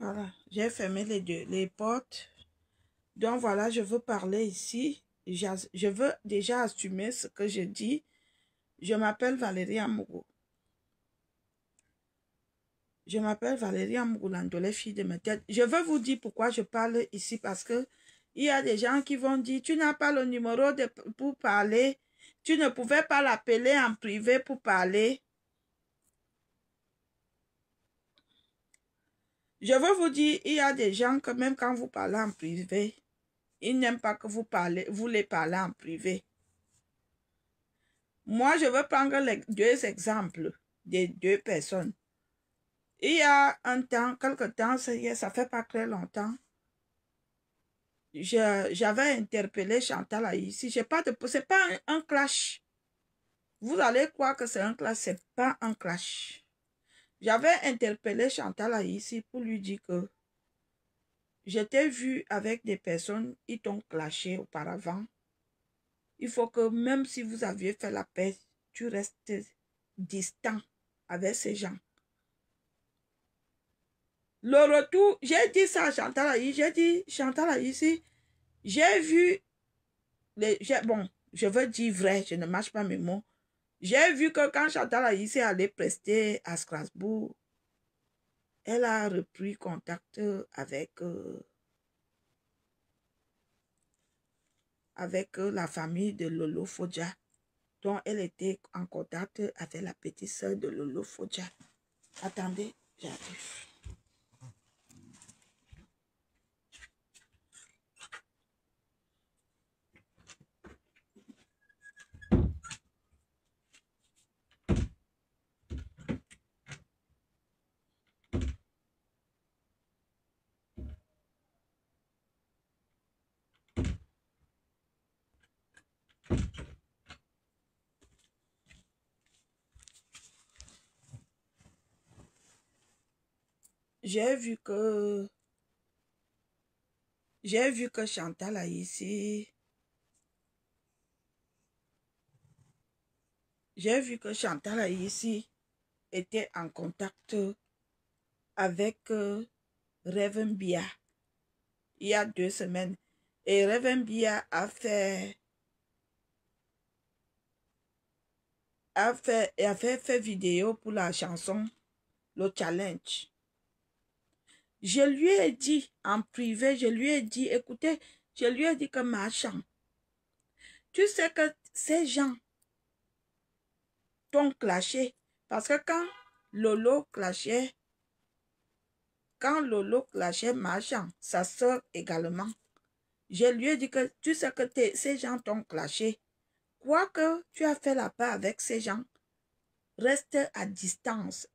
Voilà, j'ai fermé les portes. Donc voilà, je veux parler ici. Je veux déjà assumer ce que je dis. Je m'appelle Valérie Amougou. Je m'appelle Valérie Amougou, les filles de ma tête. Je veux vous dire pourquoi je parle ici, parce que il y a des gens qui vont dire, tu n'as pas le numéro pour parler. Tu ne pouvais pas l'appeler en privé pour parler. Je veux vous dire, il y a des gens que même quand vous parlez en privé, ils n'aiment pas que vous les parlez en privé. Moi, je veux prendre les deux exemples des deux personnes. Il y a un temps, quelque temps, ça fait pas très longtemps, j'avais interpellé Chantal ici. C'est pas un clash. Vous allez croire que c'est un clash, c'est pas un clash. J'avais interpellé Chantal ici pour lui dire que j'étais vue avec des personnes qui t'ont clashé auparavant. Il faut que même si vous aviez fait la paix, tu restes distant avec ces gens. Le retour, j'ai dit ça à Chantal, j'ai dit, Chantal ici, j'ai vu, bon, je veux dire vrai, je ne mâche pas mes mots. J'ai vu que quand Chantal ici allait prester à Strasbourg, elle a repris contact avec la famille de Lolo Fodja, dont elle était en contact avec la petite sœur de Lolo Fodja. Attendez, j'arrive. J'ai vu que Chantal ici, était en contact avec Revenbia il y a 2 semaines. Et Revenbia avait fait vidéo pour la chanson Le Challenge. Je lui ai dit en privé, écoutez, je lui ai dit que Marchand, tu sais que ces gens t'ont clashé. Parce que quand Lolo clashait Marchand, sa soeur également, je lui ai dit que tu sais que ces gens t'ont clashé. Quoi que tu as fait la paix avec ces gens, reste à distance.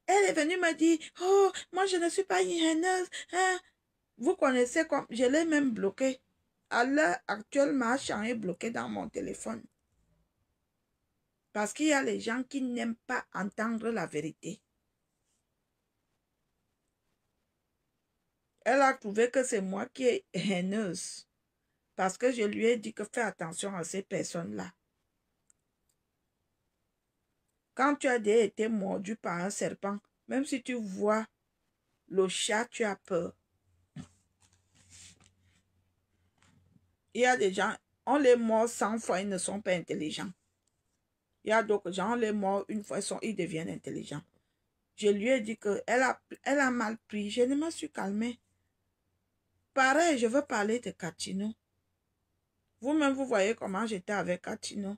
Elle est venue me dire, oh, moi je ne suis pas une haineuse. Hein? Vous connaissez comme, je l'ai même bloqué. À l'heure actuelle, Marchand est bloqué dans mon téléphone. Parce qu'il y a les gens qui n'aiment pas entendre la vérité. Elle a trouvé que c'est moi qui est haineuse. Parce que je lui ai dit que fais attention à ces personnes-là. Quand tu as été mordu par un serpent, même si tu vois le chat, tu as peur. Il y a des gens, on les mord 100 fois, ils ne sont pas intelligents. Il y a d'autres gens, on les mord une fois, ils deviennent intelligents. Je lui ai dit qu'elle a mal pris. Je ne me suis calmée. Pareil, je veux parler de Katino. Vous-même, vous voyez comment j'étais avec Katino.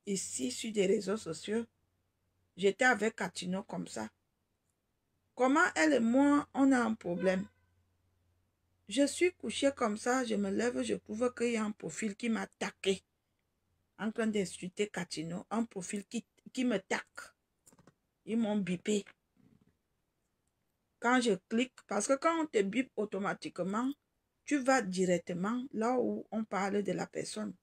Ici, sur des réseaux sociaux, j'étais avec Katino comme ça. Comment elle et moi, on a un problème? Je suis couchée comme ça, je me lève, je trouve qu'il y a un profil qui m'a attaqué. En train d'insulter Katino, un profil qui me taque. Ils m'ont bipé. Quand je clique, parce que quand on te bip automatiquement, tu vas directement là où on parle de la personne.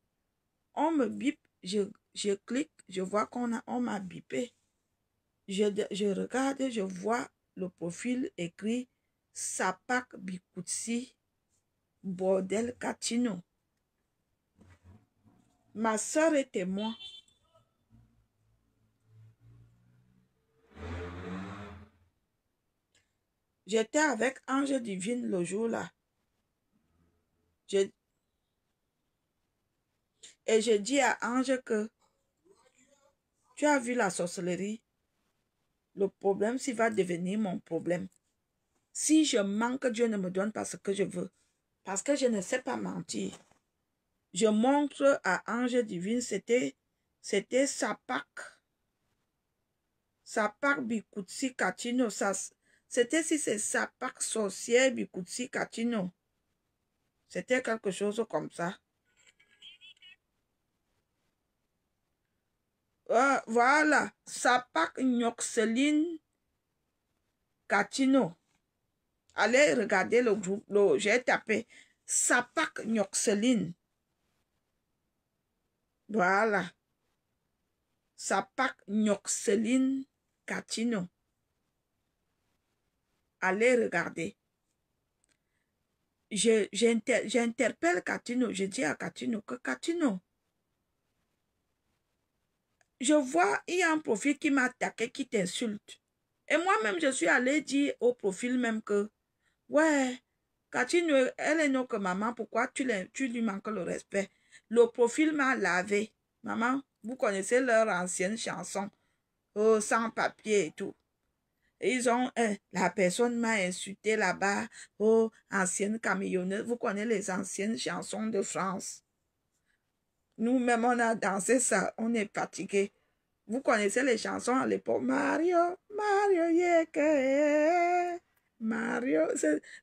On me bip, je clique, je vois on m'a bipé. Je regarde, je vois le profil écrit Sapak Bikoutsi Bordel Katino. Ma soeur est témoin. J'étais avec Ange Divine le jour-là. Et j'ai dit à Ange que tu as vu la sorcellerie. Le problème, s'il va devenir mon problème. Si je manque, Dieu ne me donne pas ce que je veux. Parce que je ne sais pas mentir. Je montre à Ange Divine, c'était Sapak. Sapak Bikutsi Katino. C'était si c'est Sapak sorcière Bikutsi Katino. C'était quelque chose comme ça. Voilà. Sapak Nyoxeline Katino. Allez regarder le groupe. J'ai tapé Sapak Nyoxeline. Voilà. Sapak Nyoxeline Katino. Allez regarder. J'interpelle Katino. Je dis à Katino que Katino, je vois, il y a un profil qui m'a attaqué, qui t'insulte. Et moi-même, je suis allée dire au profil même que, ouais, Katino, elle est non que maman, pourquoi tu lui manques le respect? Le profil m'a lavé. Maman, vous connaissez leur ancienne chanson, sans papier et tout. Et ils ont, la personne m'a insulté là-bas, ancienne camionneuse. Vous connaissez les anciennes chansons de France. Nous-mêmes, on a dansé ça, on est fatigué. Vous connaissez les chansons à l'époque. Mario, Mario, yeah, Mario.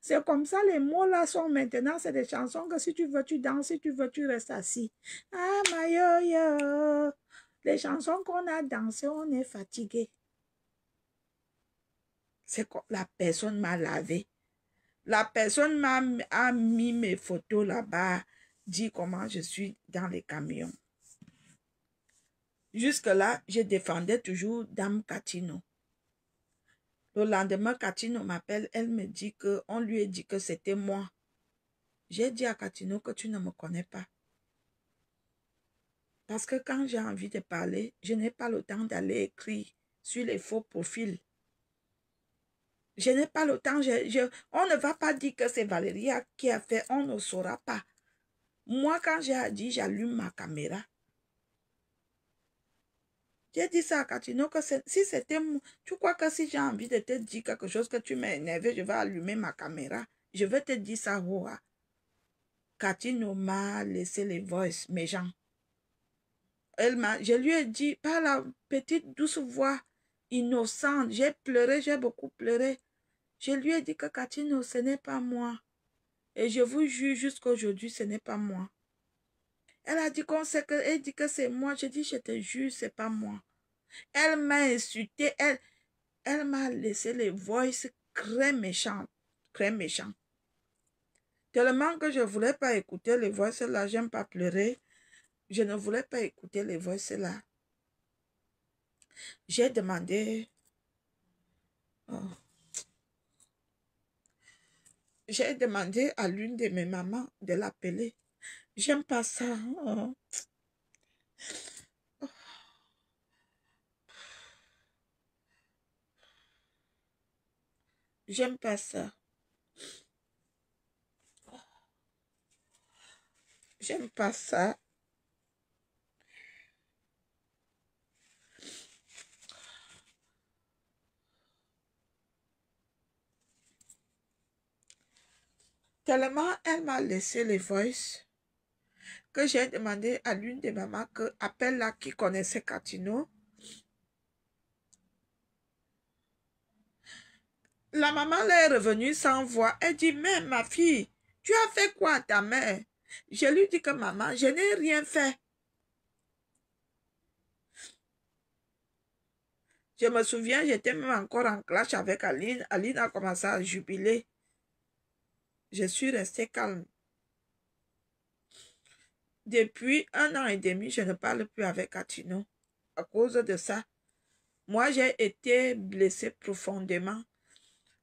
C'est comme ça, les mots là sont maintenant, c'est des chansons que si tu veux, tu danses, si tu veux, tu restes assis. Ah, Mario, yo. Les chansons qu'on a dansées, on est fatigué. C'est comme la personne m'a lavé. La personne a mis mes photos là-bas, dit comment je suis dans les camions. Jusque-là, je défendais toujours Dame Katino. Le lendemain, Katino m'appelle, elle me dit qu'on lui a dit que c'était moi. J'ai dit à Katino que tu ne me connais pas. Parce que quand j'ai envie de parler, je n'ai pas le temps d'aller écrire sur les faux profils. Je n'ai pas le temps. On ne va pas dire que c'est Valéria qui a fait, on ne saura pas. Moi, quand j'ai dit, j'allume ma caméra. J'ai dit ça à Katino que si c'était moi, tu crois que si j'ai envie de te dire quelque chose que tu m'as énervé, je vais allumer ma caméra. Je vais te dire ça, Roa. Katino m'a laissé les voices, mes gens. Je lui ai dit, par la petite douce voix innocente, j'ai pleuré, j'ai beaucoup pleuré. Je lui ai dit que Katino, ce n'est pas moi. Et je vous jure, jusqu'à aujourd'hui, ce n'est pas moi. Elle a dit qu'on sait que, elle dit que c'est moi. Je dis, je te jure, c'est pas moi. Elle m'a insulté, elle m'a laissé les voices très méchantes, très méchantes. Tellement que je ne voulais pas écouter les voices là, j'aime pas pleurer. Je ne voulais pas écouter les voices là. J'ai demandé, j'ai demandé à l'une de mes mamans de l'appeler. J'aime pas ça. Oh. J'aime pas ça. J'aime pas ça. Tellement elle m'a laissé les voices que j'ai demandé à l'une des mamans que appelle là qui connaissait Katino. La maman là est revenue sans voix. Elle dit, mais ma fille, tu as fait quoi à ta mère? Je lui dis que maman, je n'ai rien fait. Je me souviens, j'étais même encore en clash avec Aline. Aline a commencé à jubiler. Je suis restée calme. Depuis 1 an et demi, je ne parle plus avec Katino. À cause de ça, moi, j'ai été blessée profondément.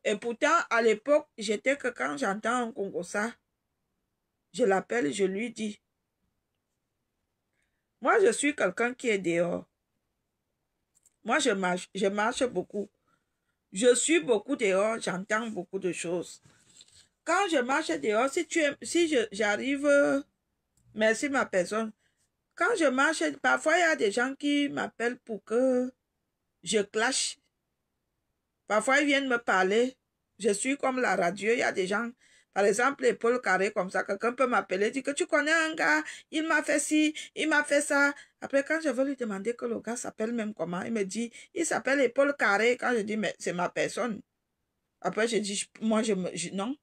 Et pourtant, à l'époque, j'étais que quand j'entends un Congossa, je l'appelle, je lui dis. Moi, je suis quelqu'un qui est dehors. Moi, je marche beaucoup. Je suis beaucoup dehors, j'entends beaucoup de choses. Quand je marche dehors, si j'arrive, merci ma personne. Quand je marche, parfois il y a des gens qui m'appellent pour que je clash. Parfois ils viennent me parler. Je suis comme la radio, il y a des gens, par exemple, l'épaule carrée comme ça, quelqu'un peut m'appeler, dire que tu connais un gars, il m'a fait ci, il m'a fait ça. Après, quand je veux lui demander que le gars s'appelle même comment, il me dit, il s'appelle épaule carrée. Quand je dis, mais c'est ma personne. Après, je dis, non.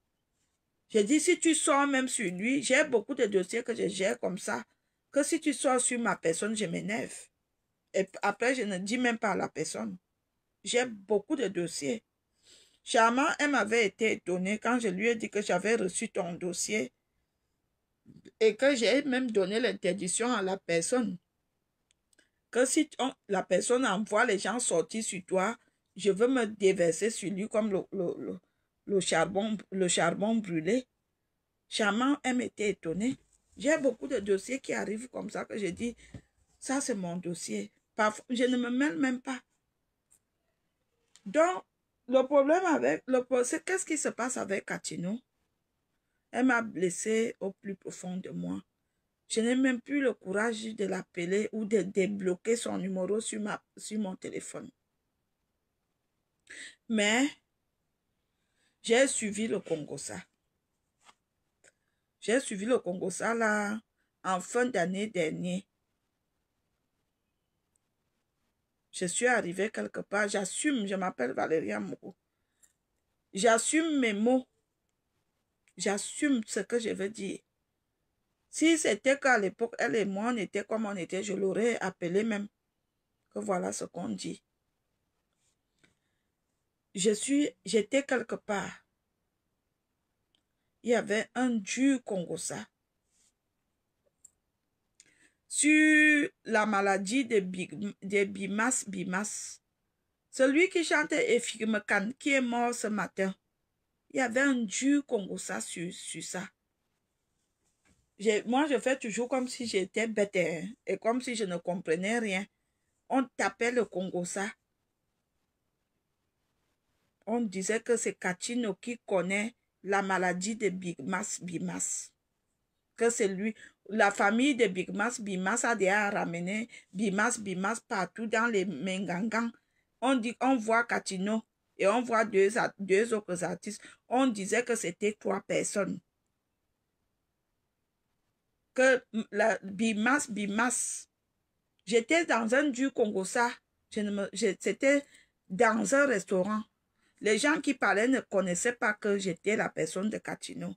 J'ai dit, si tu sors même sur lui, j'ai beaucoup de dossiers que je gère comme ça, que si tu sors sur ma personne, je m'énerve. Et après, je ne dis même pas à la personne. J'ai beaucoup de dossiers. Charmant, elle m'avait été étonnée quand je lui ai dit que j'avais reçu ton dossier et que j'ai même donné l'interdiction à la personne. Que si la personne envoie les gens sortir sur toi, je veux me déverser sur lui comme le charbon brûlé. Charmant, elle m'était étonnée. J'ai beaucoup de dossiers qui arrivent comme ça que je dis, ça c'est mon dossier. Parfois, je ne me mêle même pas. Donc, le problème avec, c'est qu'est-ce qui se passe avec Catino? Elle m'a blessée au plus profond de moi. Je n'ai même plus le courage de l'appeler ou de débloquer son numéro sur mon téléphone. Mais, j'ai suivi le Congossa. J'ai suivi le Congossa là, en fin d'année dernière. Je suis arrivée quelque part, j'assume, je m'appelle Valérie Amourou. J'assume mes mots. J'assume ce que je veux dire. Si c'était qu'à l'époque, elle et moi, on était comme on était, je l'aurais appelé même. Que voilà ce qu'on dit. J'étais quelque part. Il y avait un dur Congossa sur la maladie de Bimas. Celui qui chantait Efigmekan, qui est mort ce matin. Il y avait un dur Congossa sur ça. Moi, je fais toujours comme si j'étais bête et comme si je ne comprenais rien. On tapait le Congossa. On disait que c'est Kachino qui connaît la maladie de Bimas. Que c'est lui. La famille de Bimas a déjà ramené Bimas partout dans les Mengangans. On voit Kachino et on voit deux autres artistes. On disait que c'était 3 personnes. Que la Bimas. J'étais dans un dur Congossa. C'était dans un restaurant. Les gens qui parlaient ne connaissaient pas que j'étais la personne de Catino.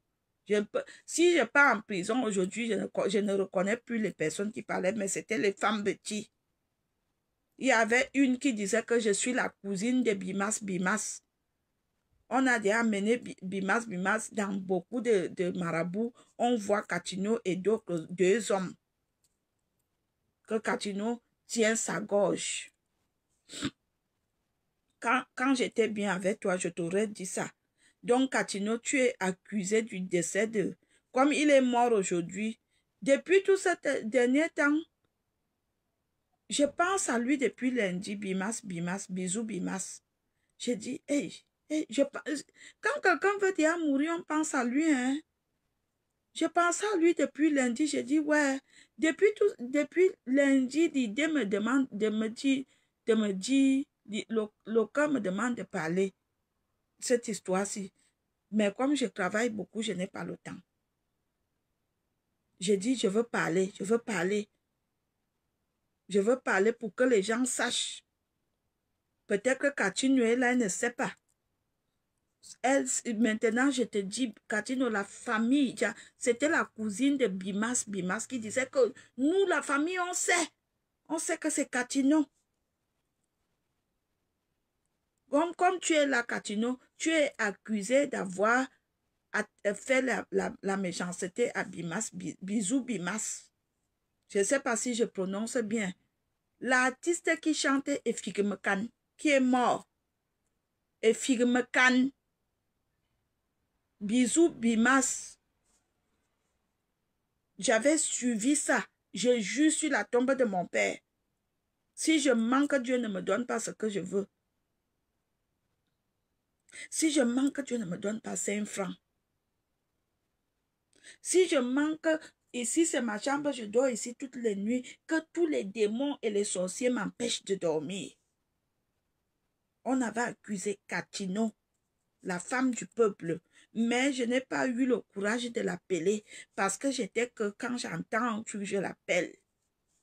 Si je pars en prison aujourd'hui, je ne reconnais plus les personnes qui parlaient, mais c'était les femmes bêtises. Il y avait une qui disait que je suis la cousine de Bimas. On a déjà amené Bimas dans beaucoup de marabouts. On voit Catino et d'autres 2 hommes. Que Catino tient sa gorge. Quand j'étais bien avec toi, je t'aurais dit ça. Donc, Catino, tu es accusé du décès de... Comme il est mort aujourd'hui, depuis tout ce dernier temps, je pense à lui depuis lundi, Bimas, bisous, Bimas. J'ai dit, hey, quand quelqu'un veut déjà mourir, on pense à lui, hein. Je pense à lui depuis lundi, j'ai dit, ouais, depuis lundi, l'idée me demande de me dire, le cœur me demande de parler cette histoire-ci. Mais comme je travaille beaucoup, je n'ai pas le temps. J'ai dit, je veux parler. Je veux parler pour que les gens sachent. Peut-être que Catino est là, elle ne sait pas. Maintenant, je te dis, Catino, la famille, c'était la cousine de Bimas qui disait que nous, la famille, on sait. On sait que c'est Catino. Comme tu es là, Catino, tu es accusé d'avoir fait la méchanceté à Bimas, bisous Bimas. Je ne sais pas si je prononce bien. L'artiste qui chantait Efigmekan, qui est mort. Efigmekan, bisous Bimas. J'avais suivi ça. Je jure sur la tombe de mon père. Si je manque, Dieu ne me donne pas ce que je veux. Si je manque, Dieu ne me donne pas 5 francs. Si je manque, ici c'est ma chambre, je dors ici toutes les nuits, que tous les démons et les sorciers m'empêchent de dormir. On avait accusé Katino, la femme du peuple, mais je n'ai pas eu le courage de l'appeler parce que j'étais que quand j'entends que je l'appelle.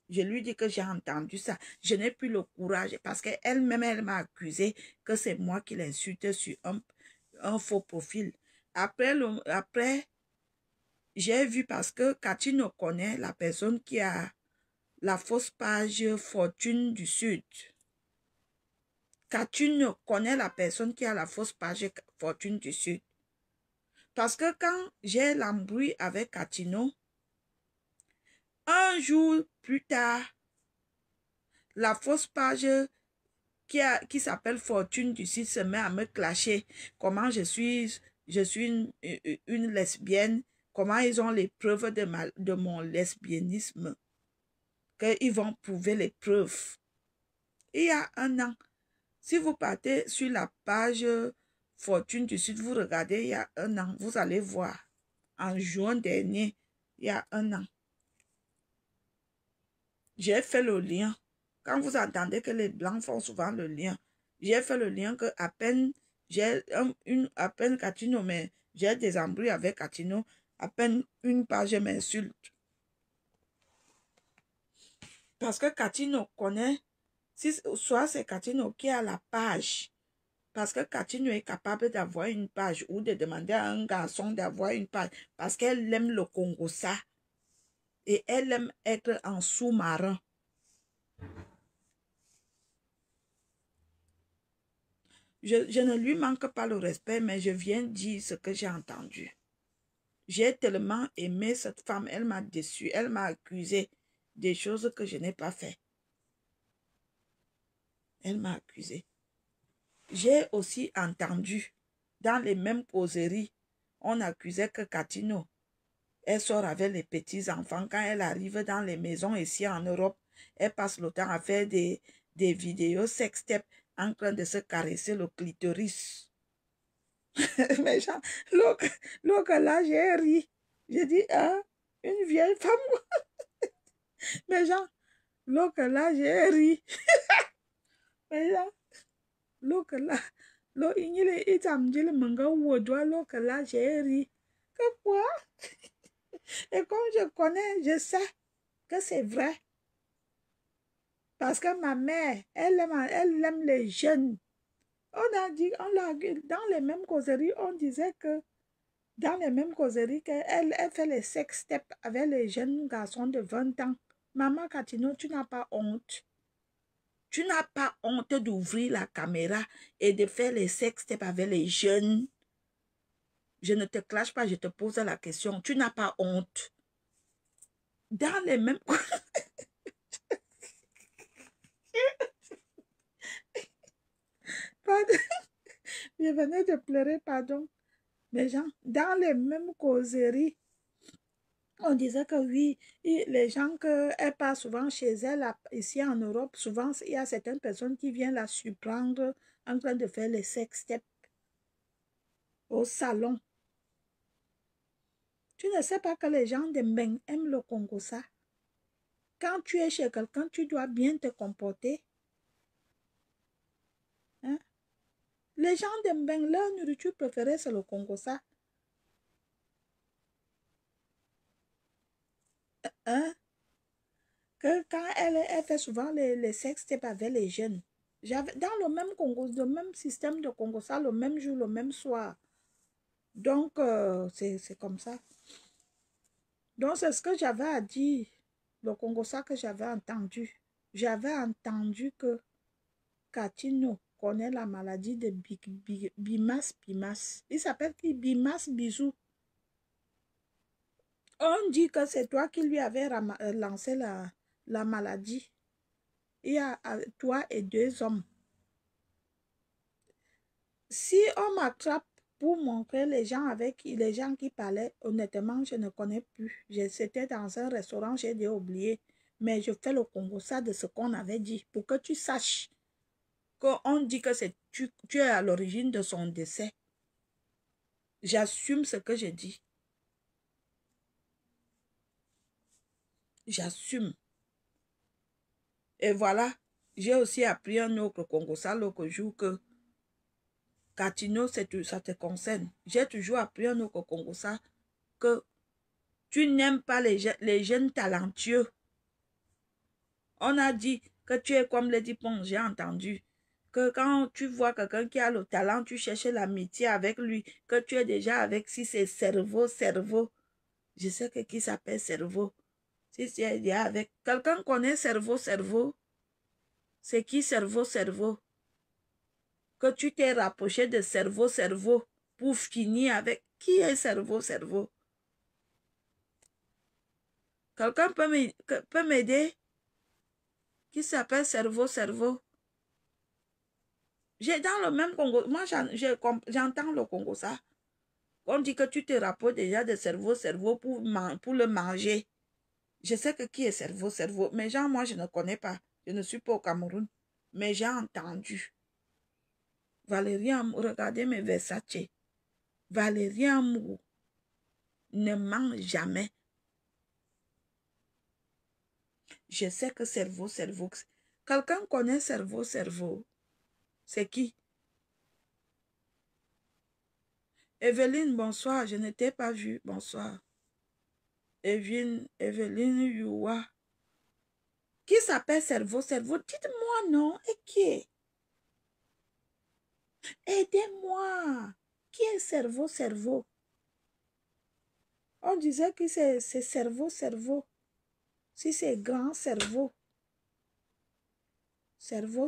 Je lui dis que j'ai entendu ça. Je n'ai plus le courage parce qu'elle-même, elle m'a accusé que c'est moi qui l'insulte sur un faux profil. Après j'ai vu parce que Katino connaît la personne qui a la fausse page Fortune du Sud. Katino connaît la personne qui a la fausse page Fortune du Sud. Parce que quand j'ai l'embrouille avec Katino, un jour plus tard, la fausse page qui s'appelle Fortune du Sud se met à me clasher. Comment je suis une lesbienne, comment ils ont les preuves de mon lesbianisme, qu'ils vont prouver les preuves. Il y a un an, si vous partez sur la page Fortune du Sud, vous regardez il y a un an, vous allez voir, en juin dernier, il y a un an, j'ai fait le lien. Quand vous entendez que les Blancs font souvent le lien, j'ai fait le lien que à peine j'ai à peine Katino, mais j'ai des embrouilles avec Katino, à peine une page m'insulte. Parce que Katino connaît, soit c'est Katino qui a la page, parce que Katino est capable d'avoir une page ou de demander à un garçon d'avoir une page, parce qu'elle aime le Congo-ça et elle aime être en sous-marin. Je ne lui manque pas le respect, mais je viens dire ce que j'ai entendu. J'ai tellement aimé cette femme, elle m'a déçu, elle m'a accusé des choses que je n'ai pas fait. Elle m'a accusé. J'ai aussi entendu, dans les mêmes causeries, on accusait que Katino, elle sort avec les petits-enfants. Quand elle arrive dans les maisons ici en Europe, elle passe le temps à faire des vidéos sextep en train de se caresser le clitoris. Mais genre, l'autre là, j'ai ri. J'ai dit, ah, une vieille femme. Mais genre, l'autre là, j'ai ri. Mais genre, l'autre là, l'autre là, j'ai ri. Que quoi? Et comme je connais, je sais que c'est vrai. Parce que ma mère, elle aime les jeunes. On a dit, dans les mêmes causeries, on disait que dans les mêmes causeries qu'elle fait les sex steps avec les jeunes garçons de 20 ans. Maman Katino, tu n'as pas honte. Tu n'as pas honte d'ouvrir la caméra et de faire les sex steps avec les jeunes. Je ne te clash pas, je te pose la question. Tu n'as pas honte. Dans les mêmes... Pardon. Je venais de pleurer, pardon. Mais gens, dans les mêmes causeries, on disait que oui, les gens qu'elle part souvent chez elle, ici en Europe, souvent, il y a certaines personnes qui viennent la surprendre en train de faire les sex steps au salon. Tu ne sais pas que les gens de Mbeng aiment le Congo ça. Quand tu es chez quelqu'un, tu dois bien te comporter. Hein? Les gens de Mbeng, leur nourriture préférée, c'est le Congo ça. Hein? Que quand elle fait souvent les sex steps avec les jeunes. Dans le même Congo, le même système de Congo ça, le même jour, le même soir. Donc, c'est comme ça. Donc, c'est ce que j'avais à dire. Le Congo ça que j'avais entendu. J'avais entendu que Katino connaît la maladie de Bimas. Il s'appelle qui? Bimas Bisou. On dit que c'est toi qui lui avais lancé la maladie. Il y a toi et 2 hommes. Si on m'attrape pour montrer les gens qui parlaient, honnêtement, je ne connais plus. C'était dans un restaurant, j'ai déjà oublié. Mais je fais le Congo ça de ce qu'on avait dit pour que tu saches qu'on dit que tu es à l'origine de son décès. J'assume ce que je dis. J'assume. Et voilà, j'ai aussi appris un autre Congo-ça l'autre jour que Katino, ça te concerne. J'ai toujours appris un autre Congo-ça que tu n'aimes pas les jeunes talentueux. On a dit que tu es comme Lady Pong, j'ai entendu. Que quand tu vois quelqu'un qui a le talent, tu cherches l'amitié avec lui, que tu es déjà avec, si c'est cerveau. Je sais que qui s'appelle cerveau. Si tu es déjà avec, quelqu'un connaît cerveau, c'est qui cerveau? Que tu t'es rapproché de cerveau pour finir avec, qui est cerveau? Quelqu'un peut m'aider? Qui s'appelle cerveau? J'ai dans le même Congo, moi j'entends le Congo ça. On dit que tu te rapproches déjà de cerveau pour le manger. Je sais que qui est cerveau, mais genre moi je ne connais pas. Je ne suis pas au Cameroun, mais j'ai entendu. Valérie Amour, regardez mes Versace. Valérie Amour ne ment jamais. Je sais que cerveau. Quelqu'un connaît cerveau? C'est qui? Evelyne, bonsoir. Je ne t'ai pas vue. Bonsoir. Evelyne Youa. Qui s'appelle cerveau? Dites-moi non. Et qui est? Aidez-moi. Qui est cerveau? On disait que c'est cerveau. Si c'est grand cerveau. Cerveau,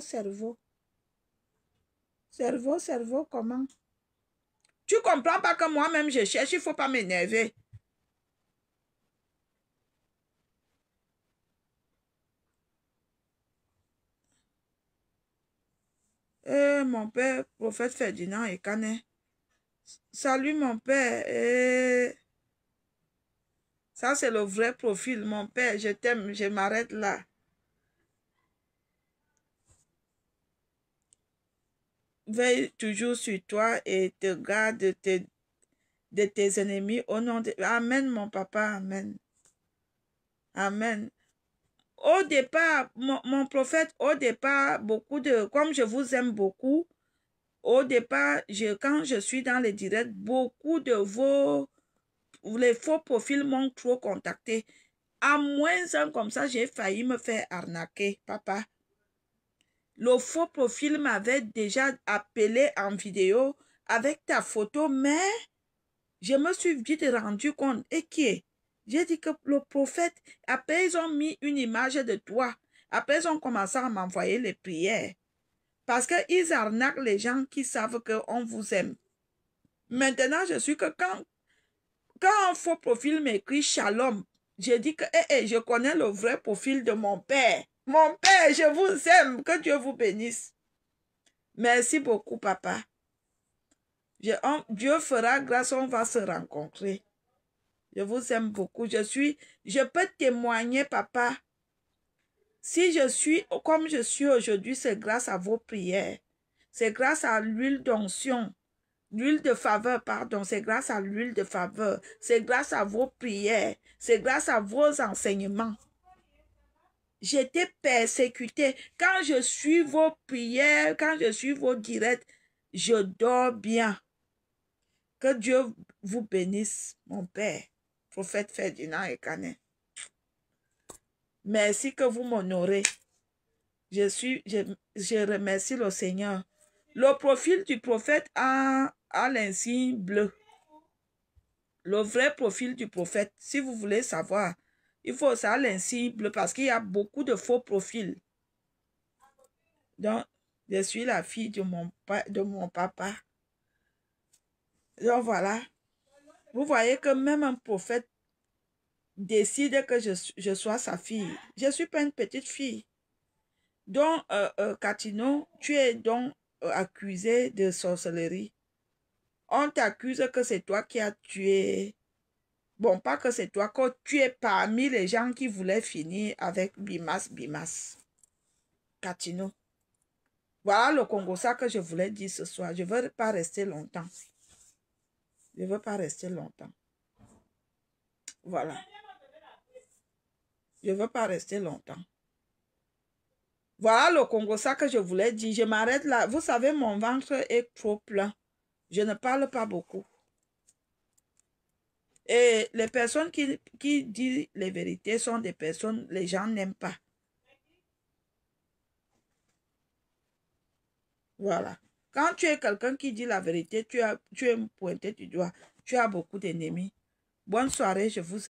comment? Tu comprends pas que moi-même je cherche, il ne faut pas m'énerver. Mon père, prophète Ferdinand Ekane. Salut mon père. Ça c'est le vrai profil. Mon père, je t'aime, je m'arrête là. Veille toujours sur toi et te garde de tes ennemis au nom de... Amen mon papa, amen. Amen. Au départ, mon prophète, au départ, comme je vous aime beaucoup, au départ, quand je suis dans les directs, beaucoup de les faux profils m'ont trop contacté. À moins un comme ça, j'ai failli me faire arnaquer, papa. Le faux profil m'avait déjà appelé en vidéo avec ta photo, mais je me suis vite rendu compte. Et qui est? J'ai dit que le prophète, après ils ont mis une image de toi. Après ils ont commencé à m'envoyer les prières. Parce qu'ils arnaquent les gens qui savent qu'on vous aime. Maintenant, je suis que quand un faux profil m'écrit Shalom, je dis que je connais le vrai profil de mon père. Mon père, je vous aime. Que Dieu vous bénisse. Merci beaucoup, papa. Dieu fera grâce, on va se rencontrer. Je vous aime beaucoup. Je peux témoigner, papa. Si je suis comme je suis aujourd'hui, c'est grâce à vos prières. C'est grâce à l'huile d'onction. L'huile de faveur, pardon. C'est grâce à l'huile de faveur. C'est grâce à vos prières. C'est grâce à vos enseignements. J'étais persécutée. Quand je suis vos prières, quand je suis vos directs, je dors bien. Que Dieu vous bénisse, mon père, prophète Ferdinand Ekane. Merci que vous m'honorez. Je remercie le Seigneur. Le profil du prophète a l'insigne bleu. Le vrai profil du prophète, si vous voulez savoir, il faut ça l'insigne bleu parce qu'il y a beaucoup de faux profils. Donc, je suis la fille de mon papa. Donc voilà. Vous voyez que même un prophète décide que je sois sa fille. Je ne suis pas une petite fille. Donc, Katino, tu es donc accusé de sorcellerie. On t'accuse que c'est toi qui as tué. Bon, pas que c'est toi, que tu es parmi les gens qui voulaient finir avec Bimas. Katino. Voilà le Congo, ça que je voulais dire ce soir. Je ne veux pas rester longtemps. Je ne veux pas rester longtemps. Voilà. Je ne veux pas rester longtemps. Voilà le Congo, ça que je voulais dire. Je m'arrête là. Vous savez, mon ventre est trop plein. Je ne parle pas beaucoup. Et les personnes qui disent les vérités sont des personnes, les gens n'aiment pas. Voilà. Quand tu es quelqu'un qui dit la vérité, tu es pointé du doigt. Tu as beaucoup d'ennemis. Bonne soirée, je vous aime.